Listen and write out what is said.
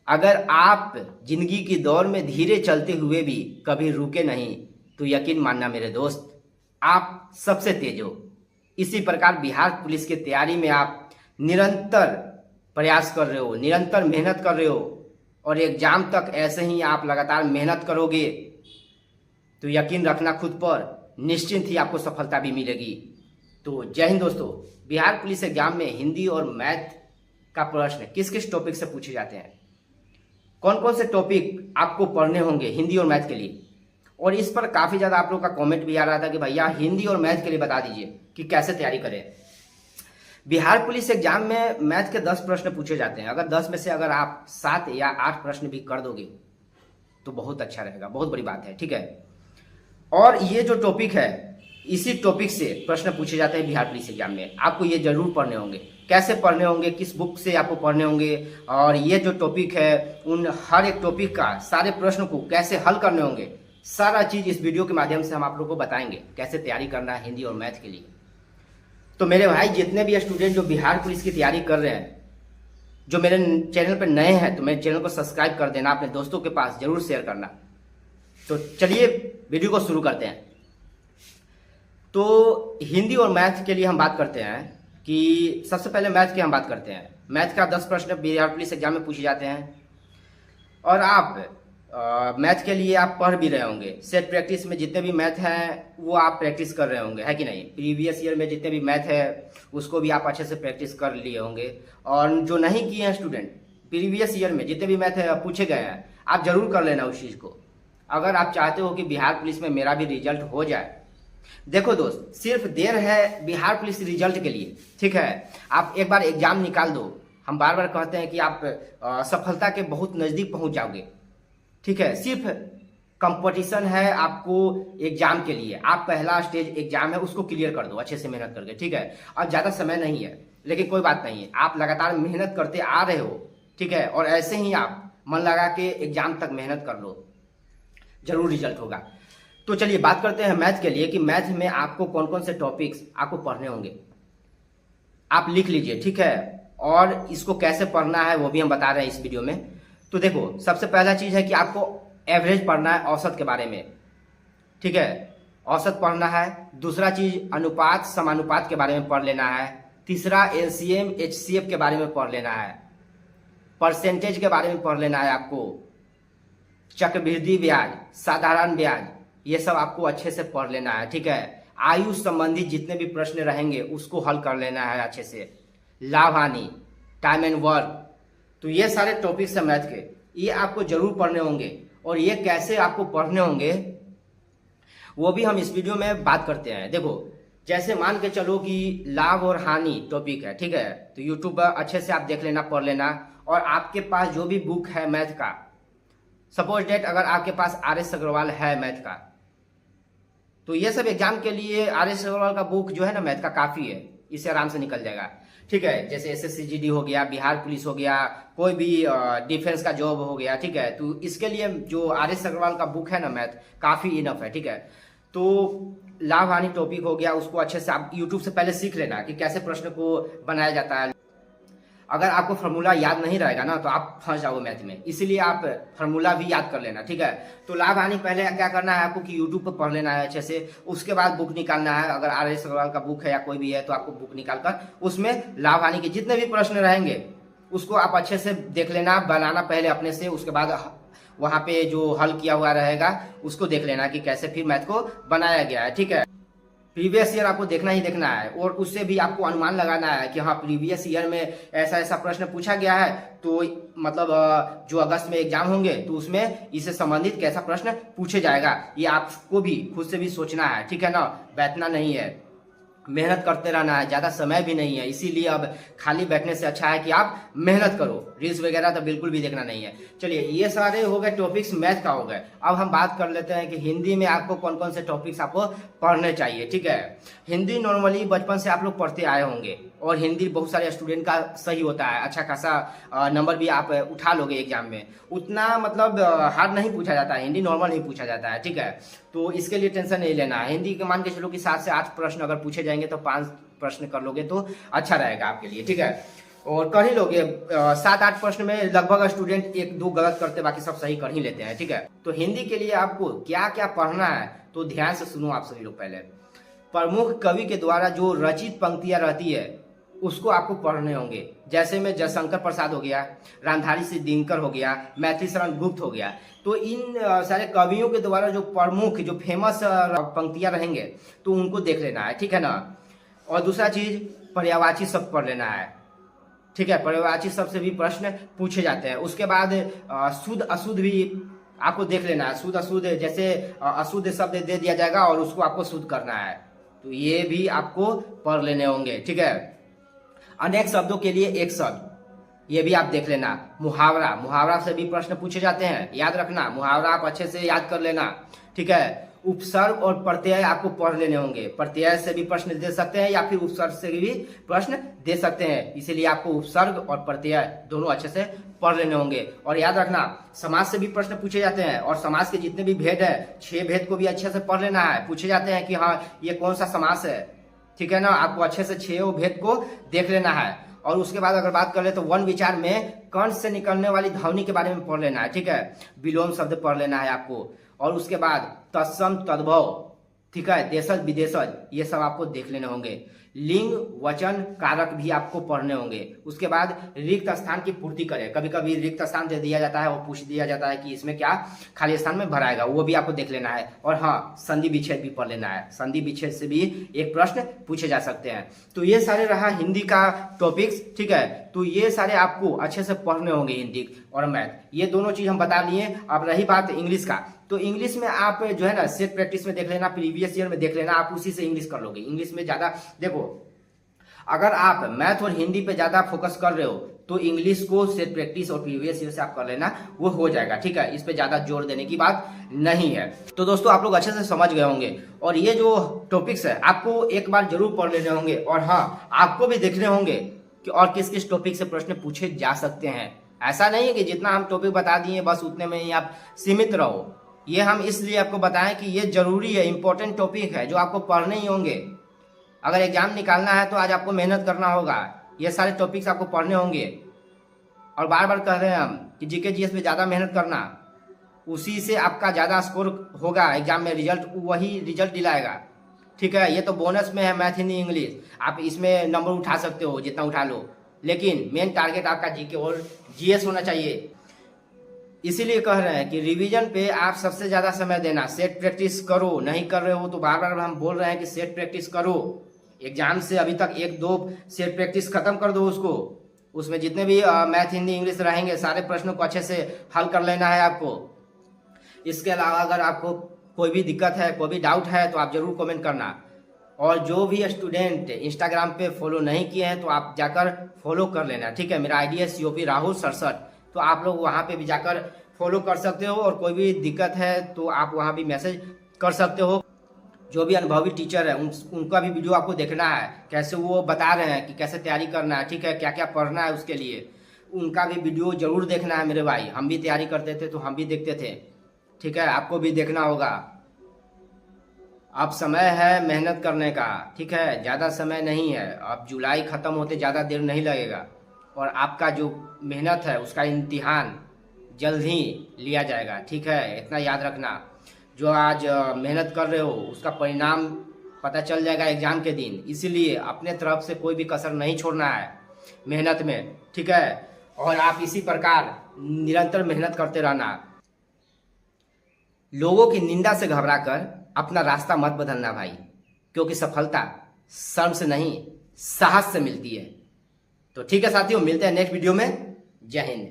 अगर आप जिंदगी की दौड़ में धीरे चलते हुए भी कभी रुके नहीं तो यकीन मानना मेरे दोस्त, आप सबसे तेज हो। इसी प्रकार बिहार पुलिस की तैयारी में आप निरंतर प्रयास कर रहे हो, निरंतर मेहनत कर रहे हो और एग्जाम तक ऐसे ही आप लगातार मेहनत करोगे तो यकीन रखना खुद पर, निश्चिंत ही आपको सफलता भी मिलेगी। तो जय हिंद दोस्तों। बिहार पुलिस एग्जाम में हिंदी और मैथ का प्रश्न किस किस टॉपिक से पूछे जाते हैं, कौन कौन से टॉपिक आपको पढ़ने होंगे हिंदी और मैथ के लिए, और इस पर काफ़ी ज़्यादा आप लोग का कमेंट भी आ रहा था कि भैया हिंदी और मैथ के लिए बता दीजिए कि कैसे तैयारी करें। बिहार पुलिस एग्जाम में मैथ के 10 प्रश्न पूछे जाते हैं। अगर 10 में से अगर आप 7 या 8 प्रश्न भी कर दोगे तो बहुत अच्छा रहेगा, बहुत बड़ी बात है, ठीक है। और ये जो टॉपिक है, इसी टॉपिक से प्रश्न पूछे जाते हैं बिहार पुलिस एग्जाम में। आपको ये जरूर पढ़ने होंगे। कैसे पढ़ने होंगे, किस बुक से आपको पढ़ने होंगे, और ये जो टॉपिक है उन हर एक टॉपिक का सारे प्रश्न को कैसे हल करने होंगे, सारा चीज इस वीडियो के माध्यम से हम आप लोगों को बताएंगे कैसे तैयारी करना है हिंदी और मैथ के लिए। तो मेरे भाई जितने भी स्टूडेंट जो बिहार पुलिस की तैयारी कर रहे हैं, जो मेरे चैनल पर नए हैं, तो मेरे चैनल को सब्सक्राइब कर देना, अपने दोस्तों के पास जरूर शेयर करना। तो चलिए वीडियो को शुरू करते हैं। तो हिंदी और मैथ के लिए हम बात करते हैं कि सबसे पहले मैथ की हम बात करते हैं। मैथ का 10 प्रश्न बिहार पुलिस एग्जाम में पूछे जाते हैं और आप मैथ के लिए आप पढ़ भी रहे होंगे। सेट प्रैक्टिस में जितने भी मैथ हैं वो आप प्रैक्टिस कर रहे होंगे, है कि नहीं। प्रीवियस ईयर में जितने भी मैथ है उसको भी आप अच्छे से प्रैक्टिस कर लिए होंगे। और जो नहीं किए हैं स्टूडेंट, प्रीवियस ईयर में जितने भी मैथ है पूछे गए हैं, आप जरूर कर लेना उस चीज़ को, अगर आप चाहते हो कि बिहार पुलिस में मेरा भी रिजल्ट हो जाए। देखो दोस्त, सिर्फ देर है बिहार पुलिस रिजल्ट के लिए, ठीक है। आप एक बार एग्जाम निकाल दो। हम बार बार कहते हैं कि आप सफलता के बहुत नज़दीक पहुंच जाओगे, ठीक है। सिर्फ कंपटीशन है आपको एग्जाम के लिए। आप पहला स्टेज एग्जाम है उसको क्लियर कर दो अच्छे से मेहनत करके, ठीक है। और ज़्यादा समय नहीं है, लेकिन कोई बात नहीं है, आप लगातार मेहनत करते आ रहे हो, ठीक है। और ऐसे ही आप मन लगा के एग्जाम तक मेहनत कर लो, जरूर रिजल्ट होगा। तो चलिए बात करते हैं मैथ के लिए कि मैथ में आपको कौन कौन से टॉपिक्स आपको पढ़ने होंगे। आप लिख लीजिए, ठीक है। और इसको कैसे पढ़ना है वो भी हम बता रहे हैं इस वीडियो में। तो देखो, सबसे पहला चीज है कि आपको एवरेज पढ़ना है, औसत के बारे में, ठीक है। औसत पढ़ना है। दूसरा चीज अनुपात समानुपात के बारे में पढ़ लेना है। तीसरा एलसीएम एचसीएफ के बारे में पढ़ लेना है। परसेंटेज के बारे में पढ़ लेना है आपको। चक्रवृद्धि ब्याज, साधारण ब्याज, ये सब आपको अच्छे से पढ़ लेना है, ठीक है। आयु संबंधी जितने भी प्रश्न रहेंगे उसको हल कर लेना है अच्छे से। लाभ हानि, टाइम एंड वर्क, तो ये सारे टॉपिक्स हैं मैथ के, ये आपको जरूर पढ़ने होंगे। और ये कैसे आपको पढ़ने होंगे वो भी हम इस वीडियो में बात करते हैं। देखो, जैसे मान के चलो कि लाभ और हानि टॉपिक है, ठीक है। तो यूट्यूब पर अच्छे से आप देख लेना, पढ़ लेना। और आपके पास जो भी बुक है मैथ का, सपोज डेट अगर आपके पास RS अग्रवाल है मैथ का, तो ये सब एग्जाम के लिए RS अग्रवाल का बुक जो है ना मैथ का काफ़ी है, इससे आराम से निकल जाएगा, ठीक है। जैसे SSCGD हो गया, बिहार पुलिस हो गया, कोई भी डिफेंस का जॉब हो गया, ठीक है। तो इसके लिए जो RS अग्रवाल का बुक है ना मैथ, काफ़ी इनफ है, ठीक है। तो लाभ हानि टॉपिक हो गया, उसको अच्छे से आप यूट्यूब से पहले सीख लेना कि कैसे प्रश्न को बनाया जाता है। अगर आपको फार्मूला याद नहीं रहेगा ना तो आप फंस जाओगे मैथ में, इसीलिए आप फार्मूला भी याद कर लेना, ठीक है। तो लाभ हानि पहले क्या करना है आपको कि यूट्यूब पर पढ़ लेना है अच्छे से। उसके बाद बुक निकालना है, अगर RS अग्रवाल का बुक है या कोई भी है तो आपको बुक निकाल कर उसमें लाभ हानि के जितने भी प्रश्न रहेंगे उसको आप अच्छे से देख लेना, बनाना पहले अपने से। उसके बाद वहाँ पे जो हल किया हुआ रहेगा उसको देख लेना कि कैसे फिर मैथ को बनाया गया है, ठीक है। प्रीवियस ईयर आपको देखना ही देखना है और उससे भी आपको अनुमान लगाना है कि हाँ प्रीवियस ईयर में ऐसा ऐसा प्रश्न पूछा गया है, तो मतलब जो अगस्त में एग्जाम होंगे तो उसमें इससे संबंधित कैसा प्रश्न पूछे जाएगा, ये आपको भी खुद से भी सोचना है, ठीक है ना। बैठना नहीं है, मेहनत करते रहना है, ज़्यादा समय भी नहीं है, इसीलिए अब खाली बैठने से अच्छा है कि आप मेहनत करो। रील्स वगैरह तो बिल्कुल भी देखना नहीं है। चलिए, ये सारे हो गए टॉपिक्स मैथ का हो गए। अब हम बात कर लेते हैं कि हिंदी में आपको कौन कौन से टॉपिक्स आपको पढ़ने चाहिए, ठीक है। हिंदी नॉर्मली बचपन से आप लोग पढ़ते आए होंगे और हिंदी बहुत सारे स्टूडेंट का सही होता है, अच्छा खासा नंबर भी आप उठा लोगे एग्जाम में। उतना मतलब हार्ड नहीं पूछा जाता है, हिंदी नॉर्मल नहीं पूछा जाता है, ठीक है। तो इसके लिए टेंशन नहीं लेना है। हिंदी के मान के चलो कि 7 से 8 प्रश्न अगर पूछे जाएंगे तो 5 प्रश्न कर लोगे तो अच्छा रहेगा आपके लिए, ठीक है। और कर ही लोगे। 7-8 प्रश्न में लगभग स्टूडेंट 1-2 गलत करते, बाकी सब सही कर ही लेते हैं, ठीक है। तो हिंदी के लिए आपको क्या क्या पढ़ना है तो ध्यान से सुनो आप सभी लोग। पहले प्रमुख कवि के द्वारा जो रचित पंक्तियां रहती है उसको आपको पढ़ने होंगे। जैसे में जयशंकर प्रसाद हो गया, रामधारी सिंह दिनकर हो गया, मैथिली शरण गुप्त हो गया। तो इन सारे कवियों के द्वारा जो प्रमुख जो फेमस पंक्तियां रहेंगे तो उनको देख लेना है, ठीक है ना। और दूसरा चीज पर्यायवाची शब्द पढ़ लेना है, ठीक है। पर्यायवाची शब्द से भी प्रश्न पूछे जाते हैं। उसके बाद शुद्ध अशुद्ध भी आपको देख लेना है। शुद्ध अशुद्ध, जैसे अशुद्ध शब्द दे दिया जाएगा और उसको आपको शुद्ध करना है, तो ये भी आपको पढ़ लेने होंगे, ठीक है। अनेक शब्दों के लिए एक शब्द, ये भी आप देख लेना। मुहावरा, मुहावरा से भी प्रश्न पूछे जाते हैं, याद रखना। मुहावरा आप अच्छे से याद कर लेना, ठीक है। उपसर्ग और प्रत्यय आपको पढ़ लेने होंगे। प्रत्यय से भी प्रश्न दे सकते हैं या फिर उपसर्ग से भी प्रश्न दे सकते हैं, इसीलिए आपको उपसर्ग और प्रत्यय दोनों अच्छे से पढ़ लेने होंगे। और याद रखना समाज से भी प्रश्न पूछे जाते हैं, और समाज के जितने भी भेद है 6 भेद को भी अच्छे से पढ़ लेना है। पूछे जाते हैं कि हाँ ये कौन सा समास है, ठीक है ना। आपको अच्छे से 6 भेद को देख लेना है। और उसके बाद अगर बात कर ले तो वन विचार में कंठ से निकलने वाली ध्वनि के बारे में पढ़ लेना है, ठीक है। विलोम शब्द पढ़ लेना है आपको। और उसके बाद तत्सम तद्भव, ठीक है, देशज विदेशज, ये सब आपको देख लेने होंगे। लिंग वचन कारक भी आपको पढ़ने होंगे। उसके बाद रिक्त स्थान की पूर्ति करें। कभी कभी रिक्त स्थान दे दिया जाता है और पूछ दिया जाता है कि इसमें क्या खाली स्थान में भराएगा, वो भी आपको देख लेना है। और हाँ, संधि विच्छेद भी पढ़ लेना है। संधि विच्छेद से भी एक प्रश्न पूछे जा सकते हैं। तो ये सारे रहा हिंदी का टॉपिक्स, ठीक है। तो ये सारे आपको अच्छे से पढ़ने होंगे, हिंदी और मैथ, ये दोनों चीज हम बता लिए। अब रही बात इंग्लिश का, तो इंग्लिश में आप जो है ना सेट प्रैक्टिस में देख लेना, प्रीवियस ईयर में देख लेना, आप उसी से इंग्लिश कर लोगे। इंग्लिश में ज्यादा देखो, अगर आप मैथ और हिंदी पे ज्यादा फोकस कर रहे हो तो इंग्लिश को सेट प्रैक्टिस और प्रीवियस ईयर से आप कर लेना, वो हो जाएगा, ठीक है। इस पे ज्यादा जोर देने की बात नहीं है। तो दोस्तों आप लोग अच्छे से समझ गए होंगे, और ये जो टॉपिक्स है आपको एक बार जरूर पढ़ लेने होंगे। और हाँ, आपको भी देखने होंगे कि और किस किस टॉपिक से प्रश्न पूछे जा सकते हैं। ऐसा नहीं है कि जितना हम टॉपिक बता दिए बस उतने में ही आप सीमित रहो। ये हम इसलिए आपको बताएं कि ये जरूरी है, इंपॉर्टेंट टॉपिक है जो आपको पढ़ने ही होंगे। अगर एग्जाम निकालना है तो आज आपको मेहनत करना होगा, ये सारे टॉपिक्स आपको पढ़ने होंगे। और बार बार कह रहे हैं हम कि जीके जीएस में ज़्यादा मेहनत करना, उसी से आपका ज़्यादा स्कोर होगा एग्जाम में, रिजल्ट वही रिजल्ट दिलाएगा, ठीक है। ये तो बोनस में है मैथ हिंदी इंग्लिश, आप इसमें नंबर उठा सकते हो जितना उठा लो, लेकिन मेन टारगेट आपका जीके और जीएस होना चाहिए। इसीलिए कह रहे हैं कि रिवीजन पे आप सबसे ज़्यादा समय देना, सेट प्रैक्टिस करो। नहीं कर रहे हो तो बार बार हम बोल रहे हैं कि सेट प्रैक्टिस करो। एग्जाम से अभी तक 1-2 सेट प्रैक्टिस खत्म कर दो उसको। उसमें जितने भी मैथ हिंदी इंग्लिश रहेंगे सारे प्रश्नों को अच्छे से हल कर लेना है आपको। इसके अलावा अगर आपको कोई भी दिक्कत है, कोई भी डाउट है तो आप जरूर कमेंट करना। और जो भी स्टूडेंट इंस्टाग्राम पे फॉलो नहीं किए हैं तो आप जाकर फॉलो कर लेना, ठीक है। मेरा आईडी है COP राहुल 67, तो आप लोग वहाँ पे भी जाकर फॉलो कर सकते हो। और कोई भी दिक्कत है तो आप वहाँ भी मैसेज कर सकते हो। जो भी अनुभवी टीचर है उनका भी वीडियो आपको देखना है, कैसे वो बता रहे हैं कि कैसे तैयारी करना है, ठीक है, क्या क्या पढ़ना है उसके लिए, उनका भी वीडियो जरूर देखना है मेरे भाई। हम भी तैयारी करते थे तो हम भी देखते थे, ठीक है, आपको भी देखना होगा। अब समय है मेहनत करने का, ठीक है, ज़्यादा समय नहीं है। अब जुलाई ख़त्म होते ज़्यादा देर नहीं लगेगा, और आपका जो मेहनत है उसका इम्तिहान जल्द ही लिया जाएगा, ठीक है। इतना याद रखना, जो आज मेहनत कर रहे हो उसका परिणाम पता चल जाएगा एग्जाम के दिन। इसीलिए अपने तरफ से कोई भी कसर नहीं छोड़ना है मेहनत में, ठीक है। और आप इसी प्रकार निरंतर मेहनत करते रहना। लोगों की निंदा से घबराकर अपना रास्ता मत बदलना भाई, क्योंकि सफलता शर्म से नहीं साहस से मिलती है। तो ठीक है साथियों, मिलते हैं नेक्स्ट वीडियो में। जय हिंद।